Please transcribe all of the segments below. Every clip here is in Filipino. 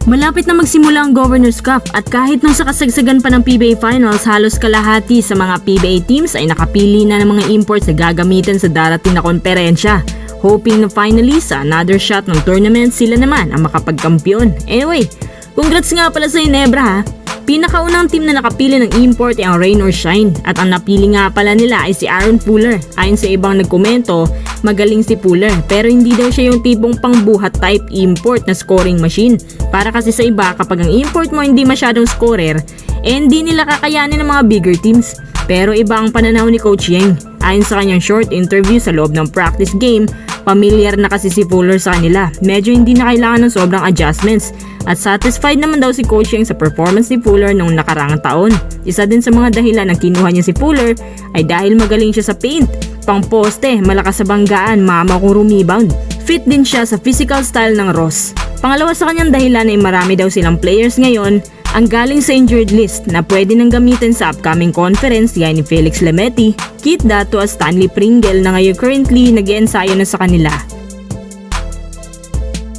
Malapit na magsimula ang Governors Cup at kahit nung sa kasagsagan pa ng PBA Finals, halos kalahati sa mga PBA teams ay nakapili na ng mga imports na gagamitin sa darating na konferensya. Hoping na finally sa another shot ng tournament sila naman ang makapagkampiyon. Anyway, congrats nga pala sa Ginebra ha. Pinakaunang team na nakapili ng import ay ang Rain or Shine at ang napili nga pala nila ay si Aaron Fuller. Ayon sa ibang nagkomento, magaling si Fuller pero hindi daw siya yung tipong pangbuhat type import na scoring machine. Para kasi sa iba kapag ang import mo hindi masyadong scorer, hindi nila kakayanin ng mga bigger teams. Pero iba ang pananaw ni Coach Yeng. Ayon sa kanyang short interview sa loob ng practice game, familiar na kasi si Fuller sa kanila. Medyo hindi na kailangan ng sobrang adjustments. At satisfied naman daw si Coach Yeng sa performance ni Fuller noong nakaraang taon. Isa din sa mga dahilan ng kinuha niya si Fuller ay dahil magaling siya sa paint, pang poste, malakas sa banggaan, mama kung rebound. Fit din siya sa physical style ng Ross. Pangalawa sa kanyang dahilan ay marami daw silang players ngayon ang galing sa injured list na pwede nang gamitin sa upcoming conference gaya ni Felix Lemeti, Kit Dato at Stanley Pringle na ngayon currently nag-e-ensayo na sa kanila.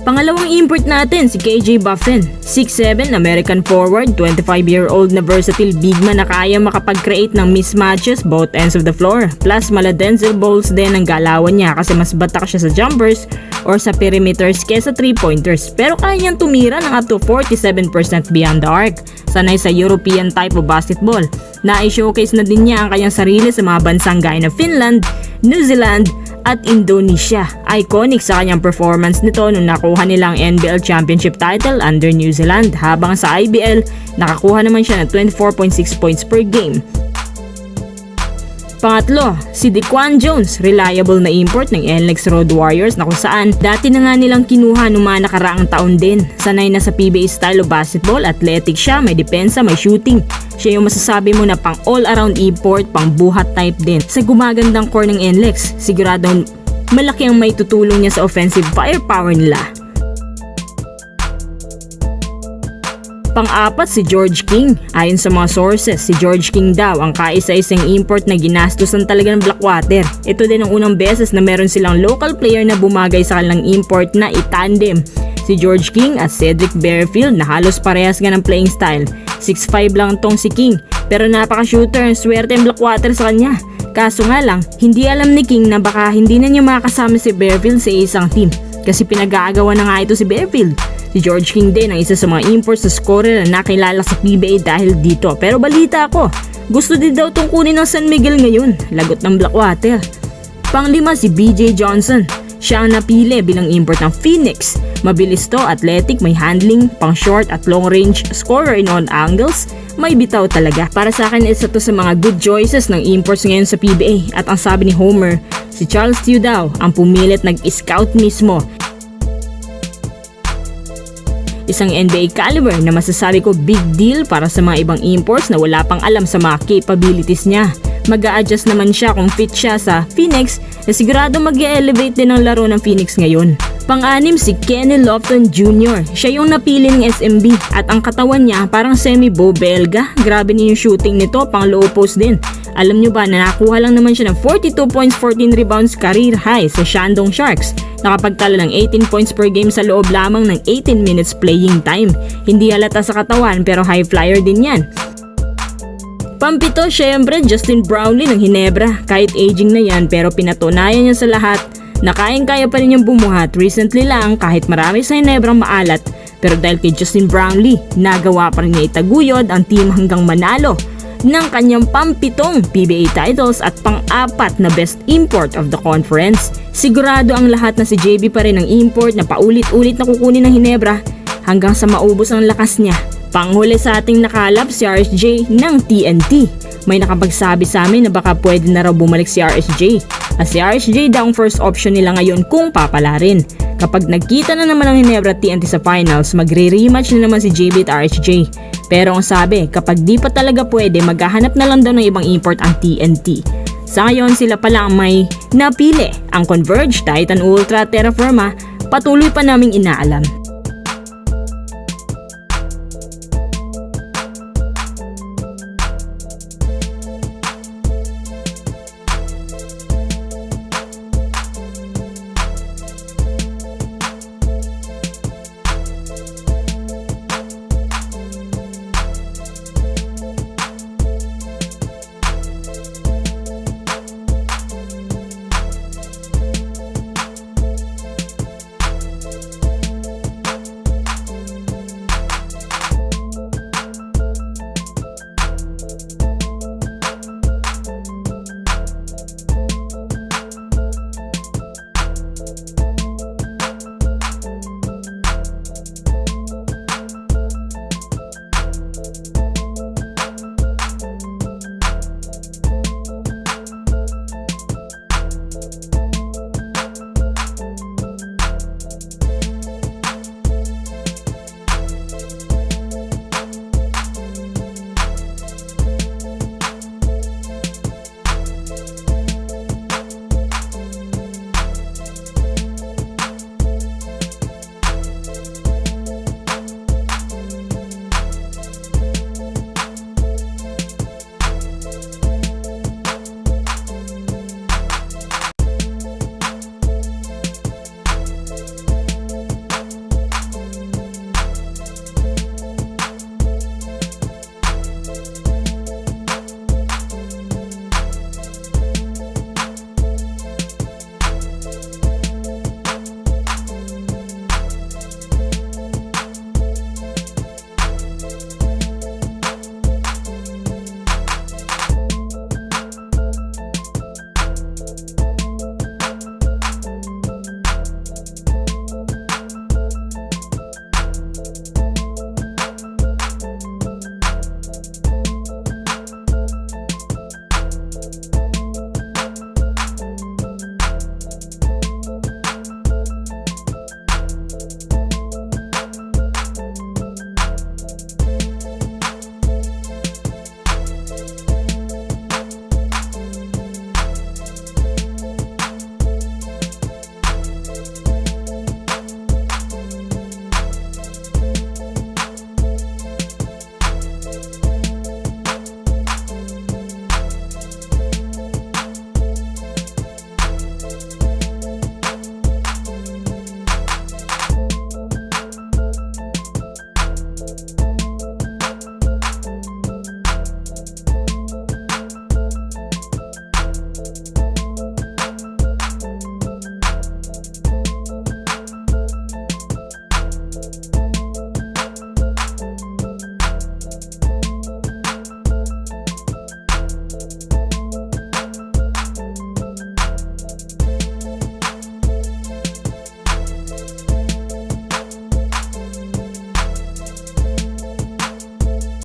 Pangalawang import natin si KJ Buffen, 6'7", American forward, 25-year-old na versatile big man na kaya makapag-create ng mismatches both ends of the floor. Plus mala Denzel Bowles din ang galawan niya kasi mas batak siya sa jumpers or sa perimeters kesa 3-pointers. Pero kaya niyang tumira ng up to 47% beyond the arc. Sanay sa European type of basketball. Na-showcase na din niya ang kanyang sarili sa mga bansang gaya na Finland, New Zealand, at Indonesia. Iconic sa kanyang performance nito nung nakuha nilang NBL Championship title under New Zealand, habang sa IBL nakakuha naman siya ng 24.6 points per game. Pangatlo, si Dequan Jones, reliable na import ng NLEX Road Warriors na kung saan dati na nga nilang kinuha nung mga nakaraang taon din. Sanay na sa PBA style of basketball, athletic siya, may depensa, may shooting. Siya yung masasabi mo na pang all-around import, pang buhat type din. Sa gumagandang core ng NLEX, siguradong malaki ang may tutulong niya sa offensive firepower nila. Pang-apat si George King. Ayon sa mga sources, si George King daw ang kaisa-isang import na ginastusan talaga ng Blackwater. Ito din ang unang beses na meron silang local player na bumagay sa kanilang import na itandem. Si George King at Cedric Bearfield na halos parehas nga ng playing style. 6'5" lang tong si King pero napaka-shooter, ang swerte ng Blackwater sa kanya. Kaso nga lang, hindi alam ni King na baka hindi na niya makasama si Bearfield sa isang team kasi pinag-aagawan na nga ito si Bearfield. Si George King din ang isa sa mga imports na scorer na nakilala sa PBA dahil dito. Pero balita ko, gusto din daw itong kunin ng San Miguel ngayon. Lagot ng Blackwater. Panglima si BJ Johnson. Siya ang napili bilang import ng Phoenix. Mabilis to, athletic, may handling, pang short at long range scorer in all angles. May bitaw talaga. Para sa akin, isa to sa mga good choices ng imports ngayon sa PBA. At ang sabi ni Homer, si Charles Tew daw ang pumilit nag-scout mismo. Isang NBA caliber na masasabi ko big deal para sa mga ibang imports na wala pang alam sa mga capabilities niya. Mag-a-adjust naman siya kung fit siya sa Phoenix na sigurado mag-elevate din ang laro ng Phoenix ngayon. Pang-anim si Kenny Lofton Jr. Siya yung napili ng SMB at ang katawan niya parang semi-bow belga. Grabe niya yung shooting nito, pang low post din. Alam nyo ba na nakuha lang naman siya ng 42 points, 14 rebounds career high sa Shandong Sharks. Nakapagtala ng 18 points per game sa loob lamang ng 18 minutes playing time. Hindi halata sa katawan pero high flyer din yan. Pampito, syempre Justin Brownlee ng Ginebra. Kahit aging na yan pero pinatunayan niya sa lahat na kayang-kaya pa rin niyang bumuhat. Recently lang kahit marami sa Ginebra maalat, pero dahil kay Justin Brownlee, nagawa pa rin niya itaguyod ang team hanggang manalo ng kanyang pampitong PBA titles at pang-apat na best import of the conference. Sigurado ang lahat na si JB pa rin ang import na paulit-ulit na kukunin ng Ginebra hanggang sa maubos ang lakas niya. Panghuli sa ating nakalap si RSJ ng TNT. May nakapagsabi sa amin na baka pwede na raw bumalik si RSJ. At si RSJ daw ang first option nila ngayon kung papalarin. Kapag nagkita na naman ang Ginebra TNT sa finals, magre-rematch na naman si JB at RSJ. Pero ang sabi, kapag di pa talaga pwede, maghahanap na lang daw ng ibang import ang TNT. Sa ngayon, sila pala ang may napili. Ang Converge, Titan Ultra, Terra Firma, patuloy pa naming inaalam.